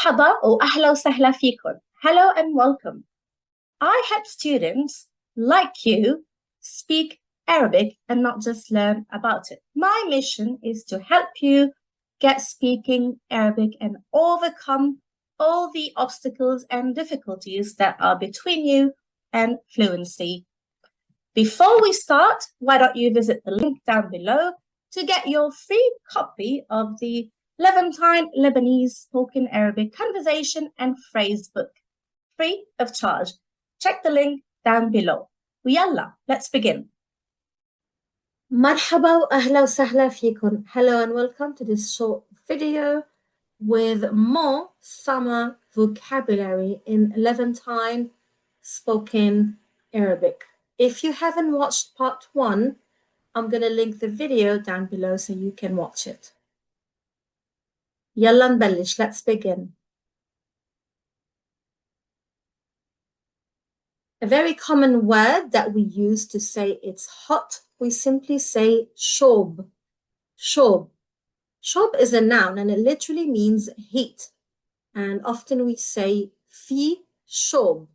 مرحبا وأهلا وسهلا فيكم. Hello and welcome. I help students like you speak Arabic and not just learn about it. My mission is to help you get speaking Arabic and overcome all the obstacles and difficulties that are between you and fluency. Before we start, why don't you visit the link down below to get your free copy of the Levantine Lebanese Spoken Arabic Conversation and Phrase Book, free of charge. Check the link down below. ويلا, let's begin. مرحبا وأهلا وسهلا فيكم. Hello and welcome to this short video with more summer vocabulary in Levantine Spoken Arabic. If you haven't watched part 1, I'm going to link the video down below so you can watch it. يلا نبلش. Let's begin. A very common word that we use to say it's hot, we simply say shob. Shob. Shob is a noun and it literally means heat. And often we say fi shob.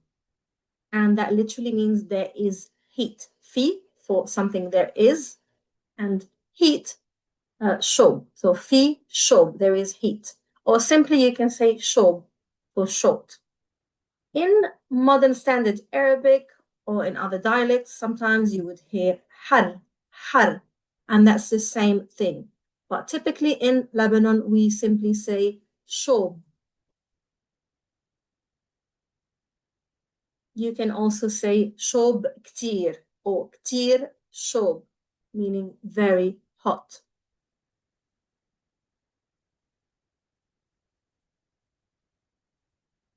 And that literally means there is heat. Fi for something there is, and heat, shob. So fi shob, there is heat. Or simply you can say shob for short. In modern standard Arabic or in other dialects, sometimes you would hear har, and that's the same thing. But typically in Lebanon, we simply say shob. You can also say shob ktir or ktir shob, meaning very hot.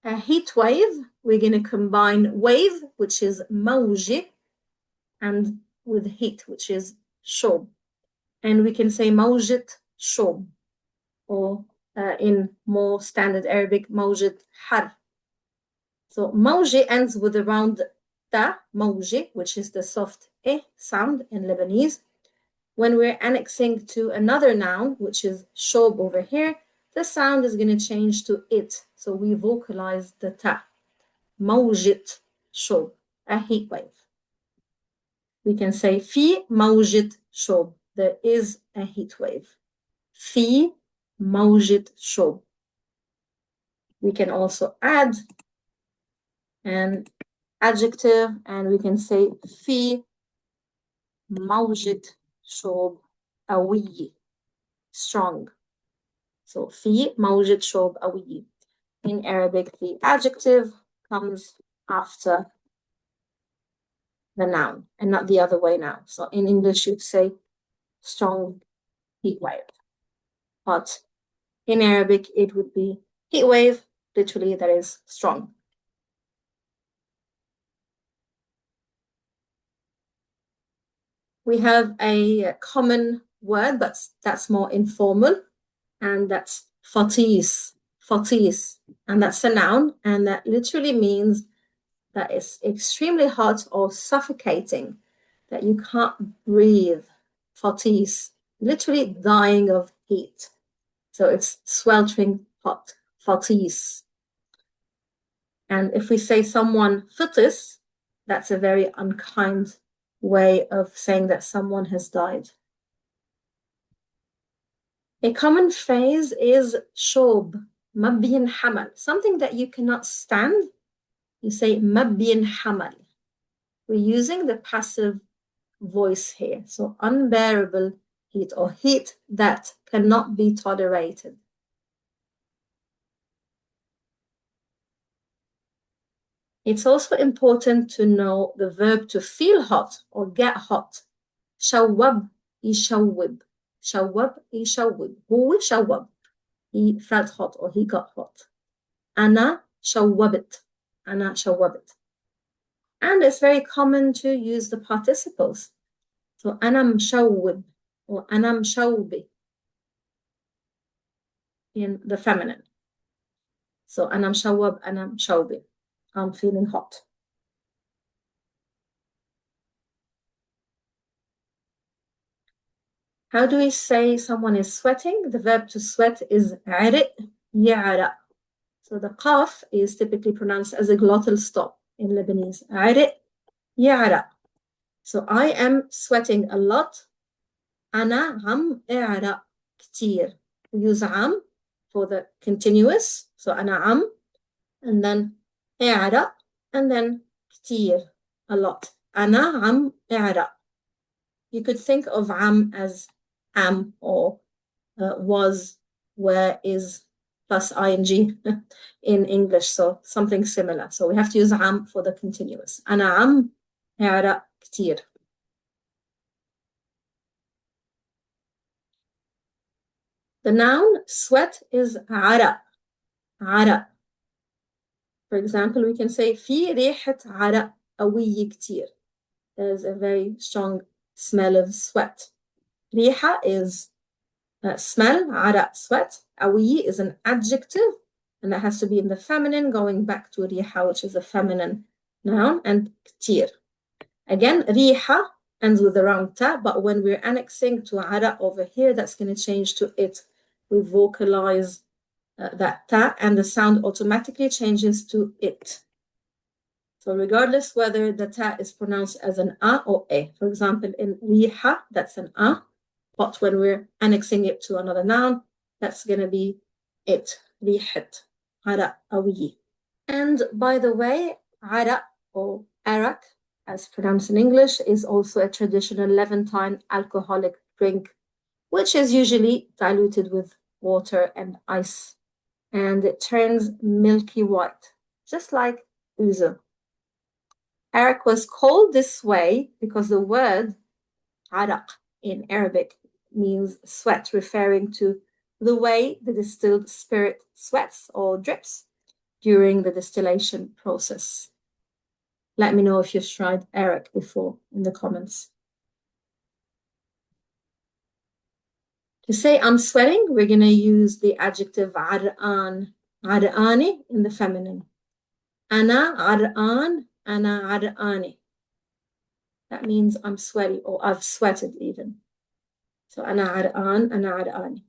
A heat wave, we're going to combine wave, which is mawji, and with heat, which is shob. And we can say mawjit shob, or in more standard Arabic, mawjit har. So mawji ends with the round ta, mawji, which is the soft eh sound in Lebanese. When we're annexing to another noun, which is shob over here, the sound is going to change to it. So we vocalize the ta. Mawjit shob, a heat wave. We can say fi mawjit shob, there is a heat wave. Fi mawjit shob. We can also add an adjective and we can say fi mawjit shob awi, strong. So fi mawjid shob awi. In Arabic, the adjective comes after the noun and not the other way now. So in English, you'd say strong heat wave. But in Arabic, it would be heat wave, literally that is strong. We have a common word, but that's more informal, and that's fatis, and that's a noun, and that literally means that it's extremely hot or suffocating, that you can't breathe. Fatis, literally dying of heat. So it's sweltering hot, fatis. And if we say someone fatis, that's a very unkind way of saying that someone has died. A common phrase is shob, mabyin hamal, something that you cannot stand. You say mabyin hamal. We're using the passive voice here. So unbearable heat or heat that cannot be tolerated. It's also important to know the verb to feel hot or get hot. Shawwab, yishawwib. Shawwab, yishawwib. Huwa shawwab. He felt hot or he got hot. Ana shawwabit. Ana shawwabit. And it's very common to use the participles. So ana mshawwib or ana mshawbi in the feminine. So ana mshawwab, ana mshawbi. I'm feeling hot. How do we say someone is sweating? The verb to sweat is عرق يعرق. So the qaf is typically pronounced as a glottal stop in Lebanese. عرق يعرق. So I am sweating a lot. أنا عم أعرق كتير. We use عم for the continuous. So أنا عم, and then أعرق, and then كتير, a lot. أنا عم أعرق. You could think of am as am or was, were, is, plus ing in English, so something similar. So we have to use am for the continuous. أنا عم أعرق كتير. The noun sweat is عرق. عرق. For example, we can say في ريحة عرق قوية كتير. There's a very strong smell of sweat. ريحة is smell, عرق, sweat. قوي is an adjective, and that has to be in the feminine, going back to ريحة, which is a feminine noun, and كتير. Again, ريحة ends with the round ta, but when we're annexing to عرق over here, that's going to change to it. We vocalize that ta, and the sound automatically changes to it. So regardless whether the ta is pronounced as an a or a. For example, in riha, that's an a, but when we're annexing it to another noun, that's going to be it, rihat, ara awiyi. And by the way, ara or arak, as pronounced in English, is also a traditional Levantine alcoholic drink, which is usually diluted with water and ice, and it turns milky white, just like ouzo. Arak was called this way because the word araq in Arabic means sweat, referring to the way the distilled spirit sweats or drips during the distillation process. Let me know if you've tried arak before in the comments. To say I'm sweating, we're going to use the adjective ar'an, ar'ani in the feminine. Ana ar'an, ana ar'ani. That means I'm sweaty, or I've sweated even. So ana ar'an, ana ar'ani.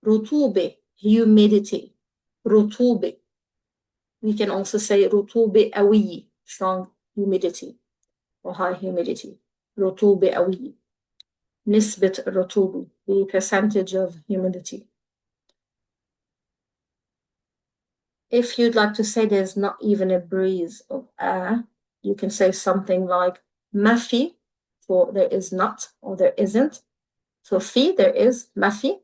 رطوبة, humidity. رطوبة. We can also say رطوبة قوية, strong humidity or high humidity. رطوبة قوية. نسبة الرطوبة, the percentage of humidity. If you'd like to say there's not even a breeze of air, you can say something like ما في, for there is not or there isn't. So في, there is, ما في.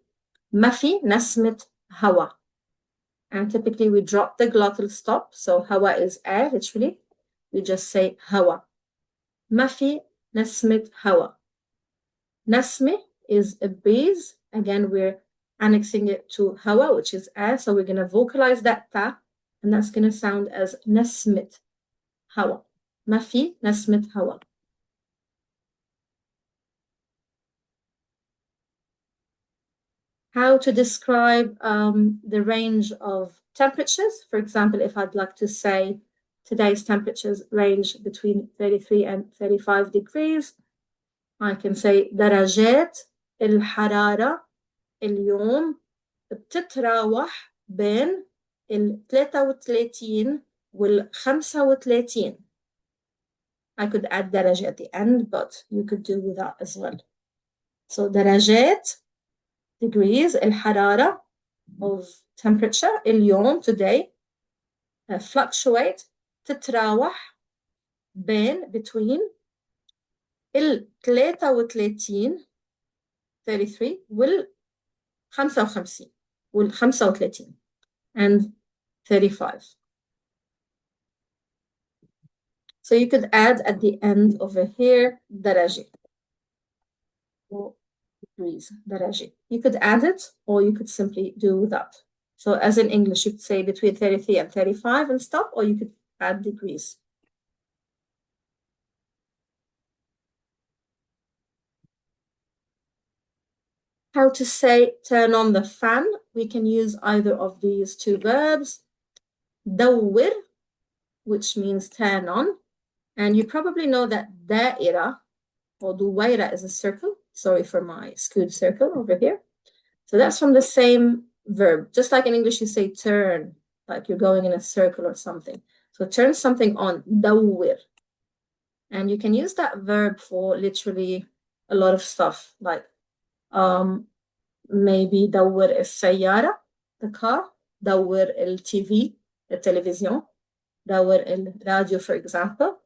ما في نسمة هوا. And typically we drop the glottal stop. So hawa is air, literally. We just say hawa. ما في نسمة hawa. Nasmi is a breeze. Again, we're annexing it to hawa, which is air. So we're going to vocalize that ta, and that's going to sound as nasmit hawa. ما في نسمة hawa. How to describe the range of temperatures. For example, if I'd like to say today's temperatures range between 33 and 35 degrees, I can say درجات الحرارة اليوم بتتراوح بين 33 وال 35. I could add درجة at the end, but you could do without as well. So درجات, degrees, الحرارة of temperature, اليوم, today, fluctuate, تتراوح بين, between, 33 وال 55 وال 35 and 35. So you could add at the end over here درجة or degrees, درجة. You could add it or you could simply do without. So as in English, you could say between 33 and 35 and stop, or you could add degrees. How to say turn on the fan. We can use either of these two verbs. دور, which means turn on. And you probably know that دائرة or دويرة is a circle. Sorry for my skewed circle over here. So that's from the same verb. Just like in English, you say turn, like you're going in a circle or something. So turn something on, دور. And you can use that verb for literally a lot of stuff, like maybe دور السيارة, the car, دور الTV, the television, دور الراديو, for example.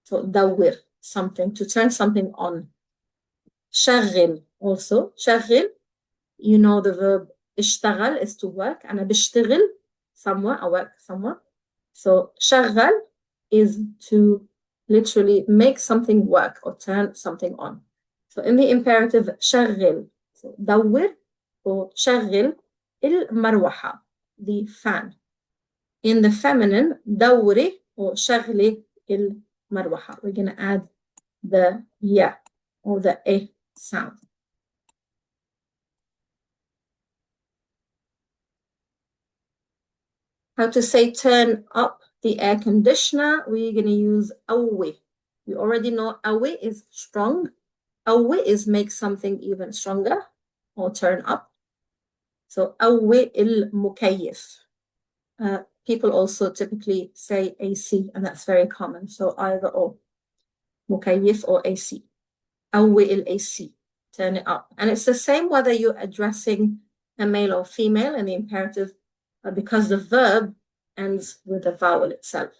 So دور, something, to turn something on. شغل also, شغل, you know the verb اشتغل is to work. أنا بشتغل somewhere, I work somewhere. So شغل is to literally make something work or turn something on. So in the imperative شغل, so دور or شغل المروحة, the fan. In the feminine دوري or شغلي المروحة. We're going to add the ya or the a sound. How to say turn up the air conditioner? We're going to use قوي. We already know قوي is strong. قوي is make something even stronger or turn up. So قوي المكيف. People also typically say AC, and that's very common. So either or, مكيف or AC. قوي AC, turn it up. And it's the same whether you're addressing a male or female in the imperative, because the verb ends with the vowel itself.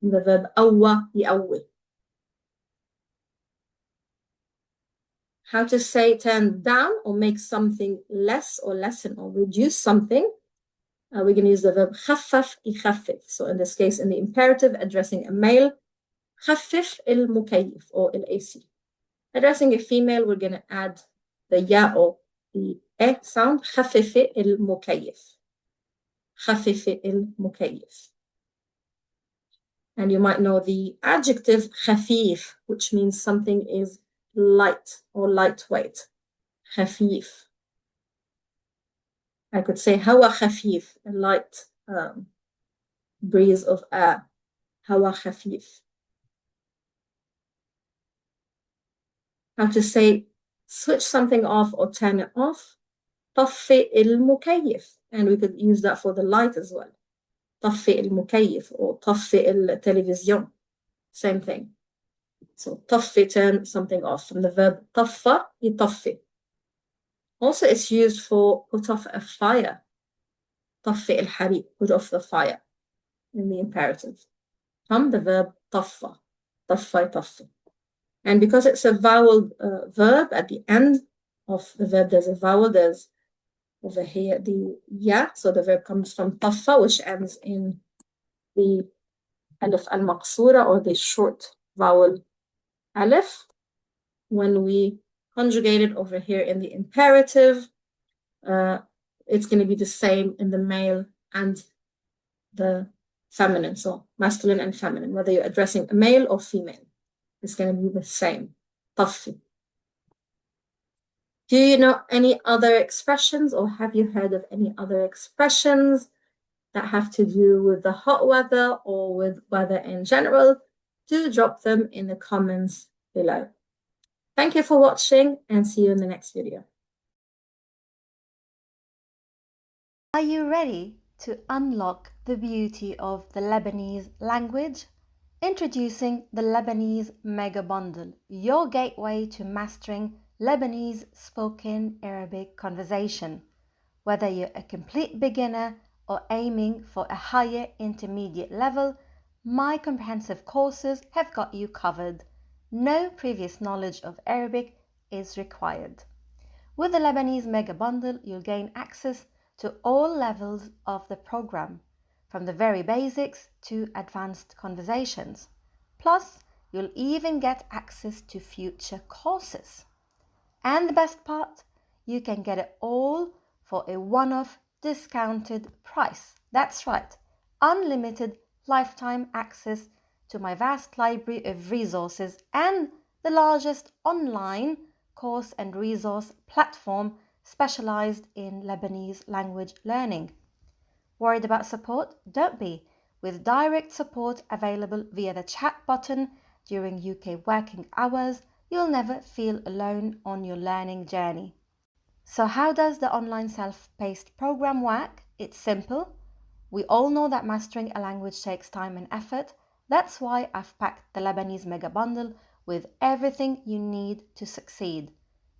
The verb قوى يقوي. How to say turn down or make something less or lessen or reduce something. We're going to use the verb خفف يخفف. So in this case, in the imperative, addressing a male, خفف المكيف or الAC. Addressing a female, we're going to add the ya or the e sound, خفف المكيف. خفف المكيف. And you might know the adjective خفيف, which means something is light or lightweight. خفيف. I could say هوا خفيف, a light breeze of air. هوا خفيف. How to say switch something off or turn it off. طفي المكيف. And we could use that for the light as well. طفي المكيف or طفي التلفزيون. Same thing. So طفي, turn something off, from the verb طفى يطفي. Also, it's used for put off a fire. طفي الحريق, put off the fire, in the imperative. From the verb طفى, طفى يطفي. And because it's a vowel verb, at the end of the verb there's a vowel, there's over here the ya, so the verb comes from طفى, which ends in the alif al-maqsura or the short vowel alif. When we conjugate it over here in the imperative, it's going to be the same in the male and the feminine, so masculine and feminine, whether you're addressing a male or female, it's going to be the same. طفي. Do you know any other expressions, or have you heard of any other expressions that have to do with the hot weather or with weather in general? Do drop them in the comments below. Thank you for watching, and see you in the next video. Are you ready to unlock the beauty of the Lebanese language? Introducing the Lebanese Mega Bundle, your gateway to mastering Lebanese spoken Arabic conversation. Whether you're a complete beginner or aiming for a higher intermediate level, my comprehensive courses have got you covered. No previous knowledge of Arabic is required. With the Lebanese Mega Bundle, you'll gain access to all levels of the program, from the very basics to advanced conversations. Plus, you'll even get access to future courses. And the best part, you can get it all for a one-off discounted price. That's right, unlimited lifetime access to my vast library of resources and the largest online course and resource platform specialized in Lebanese language learning. Worried about support? Don't be, with direct support available via the chat button during UK working hours you'll never feel alone on your learning journey. So how does the online self-paced program work? It's simple. We all know that mastering a language takes time and effort. That's why I've packed the Lebanese Mega Bundle with everything you need to succeed.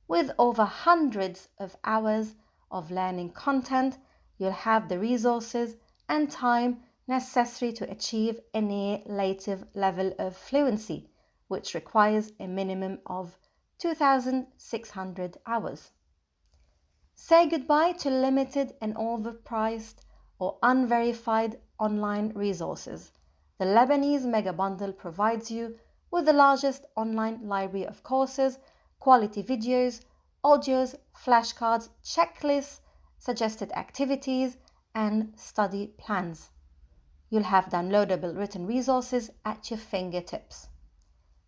With over hundreds of hours of learning content, you'll have the resources and time necessary to achieve a near native level of fluency, which requires a minimum of 2,600 hours. Say goodbye to limited and overpriced or unverified online resources. The Lebanese Mega Bundle provides you with the largest online library of courses, quality videos, audios, flashcards, checklists, suggested activities, and study plans. You'll have downloadable written resources at your fingertips.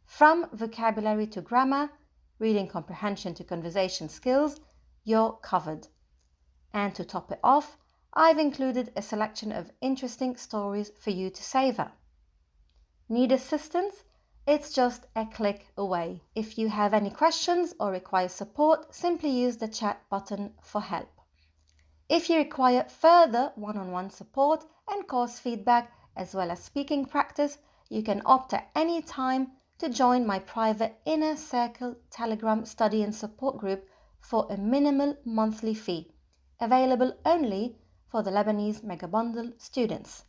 From vocabulary to grammar, reading comprehension to conversation skills, you're covered. And to top it off, I've included a selection of interesting stories for you to savor. Need assistance? It's just a click away. If you have any questions or require support, simply use the chat button for help. If you require further one-on-one support and course feedback, as well as speaking practice, you can opt at any time to join my private Inner Circle Telegram study and support group for a minimal monthly fee, available only for the Lebanese Mega Bundle students.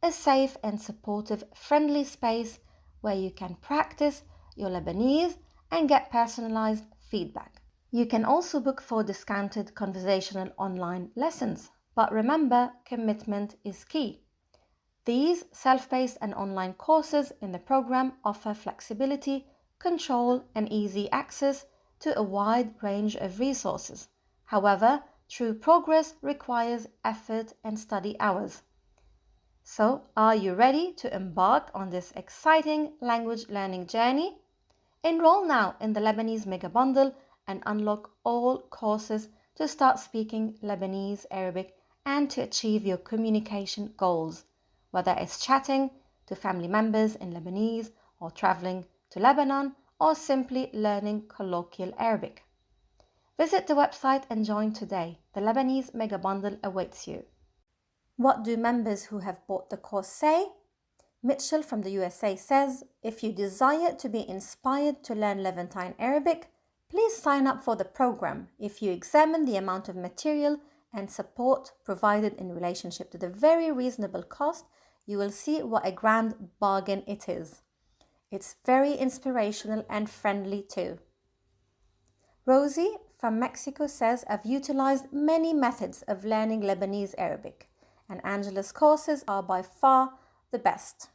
A safe and supportive, friendly space where you can practice your Lebanese and get personalized feedback. You can also book for discounted conversational online lessons, but remember, commitment is key. These self-paced and online courses in the program offer flexibility, control, and easy access to a wide range of resources. However, true progress requires effort and study hours. So, are you ready to embark on this exciting language learning journey? Enroll now in the Lebanese Mega Bundle and unlock all courses to start speaking Lebanese Arabic and to achieve your communication goals, whether it's chatting to family members in Lebanese or traveling to Lebanon or simply learning colloquial Arabic. Visit the website and join today. The Lebanese Mega Bundle awaits you. What do members who have bought the course say? Mitchell from the USA says, if you desire to be inspired to learn Levantine Arabic, please sign up for the program. If you examine the amount of material and support provided in relationship to the very reasonable cost, you will see what a grand bargain it is. It's very inspirational and friendly too. Rosie from Mexico says, I've utilized many methods of learning Lebanese Arabic, and Angela's courses are by far the best.